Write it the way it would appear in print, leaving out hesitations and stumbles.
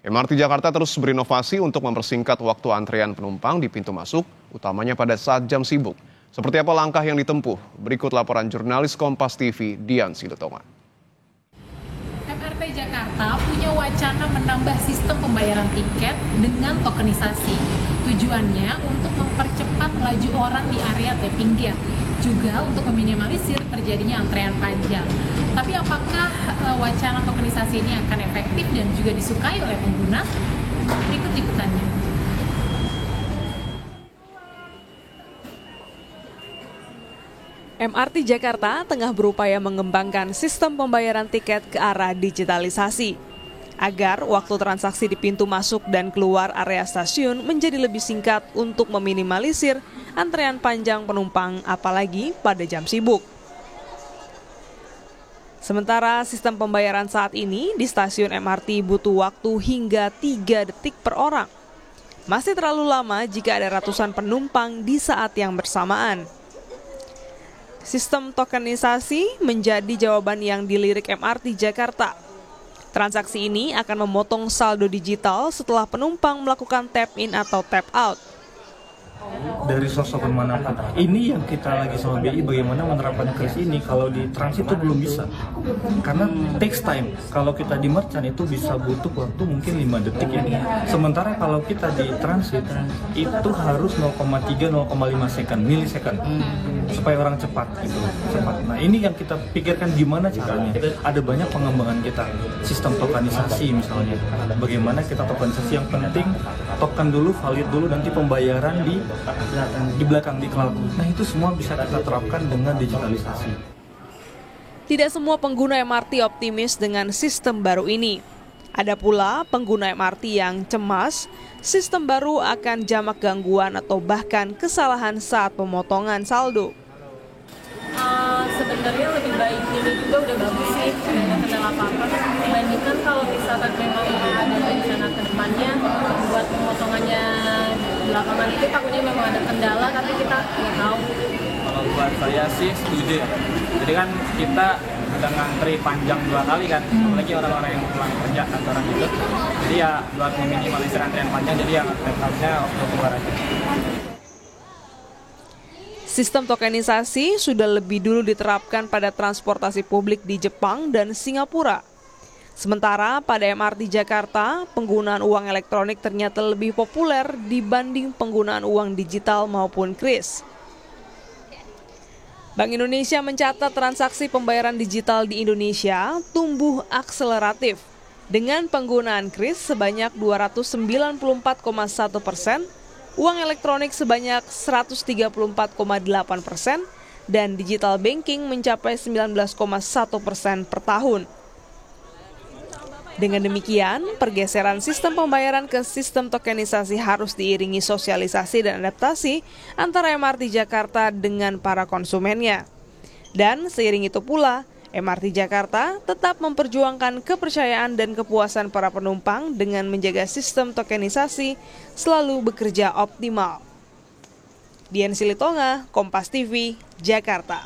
MRT Jakarta terus berinovasi untuk mempersingkat waktu antrean penumpang di pintu masuk, utamanya pada saat jam sibuk. Seperti apa langkah yang ditempuh? Berikut laporan jurnalis Kompas TV Dian Silutonga. MRT Jakarta punya wacana menambah sistem pembayaran tiket dengan tokenisasi. Tujuannya untuk mempercepat laju orang di area tapping gate, juga untuk meminimalisir terjadinya antrean panjang. Tapi apakah wacana tokenisasi ini akan efektif dan juga disukai oleh pengguna? Berikut liputannya. MRT Jakarta tengah berupaya mengembangkan sistem pembayaran tiket ke arah digitalisasi, agar waktu transaksi di pintu masuk dan keluar area stasiun menjadi lebih singkat untuk meminimalisir antrean panjang penumpang, apalagi pada jam sibuk. Sementara sistem pembayaran saat ini di stasiun MRT butuh waktu hingga 3 detik per orang. Masih terlalu lama jika ada ratusan penumpang di saat yang bersamaan. Sistem tokenisasi menjadi jawaban yang dilirik MRT Jakarta. Transaksi ini akan memotong saldo digital setelah penumpang melakukan tap in atau tap out. Dari sosok manapun. Ini yang kita lagi sama BI bagaimana menerapkan kris ini. Kalau di transit itu belum bisa. Karena takes time. Kalau kita di merchant itu bisa butuh waktu mungkin 5 detik ya. Sementara kalau kita di transit itu harus 0,3-0,5 second, milisecond. Supaya orang cepat gitu. Cepat. Nah, ini yang kita pikirkan gimana caranya. Ada banyak pengembangan kita. Sistem tokenisasi misalnya. Bagaimana kita tokenisasi yang penting, token dulu, valid dulu, nanti pembayaran di belakang di cloud. Nah, itu semua bisa kita terapkan dengan digitalisasi. Tidak semua pengguna MRT optimis dengan sistem baru ini. Ada pula pengguna MRT yang cemas sistem baru akan jamak gangguan atau bahkan kesalahan saat pemotongan saldo. Sebenarnya lebih baik ini juga udah bagus sih, tidak ada kendala apa-apa. Dibandingkan kalau misalkan memang ada rencana ke depannya buat pemotongannya belakangan itu takutnya memang ada kendala tapi kita nggak tahu. Kalau buat saya sih setuju ya. Jadi kan kita udah ngantri panjang 2 kali kan, apalagi orang-orang yang pulang kerja kantoran gitu. Jadi ya buat meminimalisir antrian panjang, jadi ya harusnya waktu keluar aja. Sistem tokenisasi sudah lebih dulu diterapkan pada transportasi publik di Jepang dan Singapura. Sementara pada MRT Jakarta, penggunaan uang elektronik ternyata lebih populer dibanding penggunaan uang digital maupun kris. Bank Indonesia mencatat transaksi pembayaran digital di Indonesia tumbuh akseleratif dengan penggunaan kris sebanyak 294,1%, uang elektronik sebanyak 134,8% dan digital banking mencapai 19,1% per tahun. Dengan demikian, pergeseran sistem pembayaran ke sistem tokenisasi harus diiringi sosialisasi dan adaptasi antara MRT Jakarta dengan para konsumennya. Dan seiring itu pula, MRT Jakarta tetap memperjuangkan kepercayaan dan kepuasan para penumpang dengan menjaga sistem tokenisasi selalu bekerja optimal. Dian Silutonga, Kompas TV, Jakarta.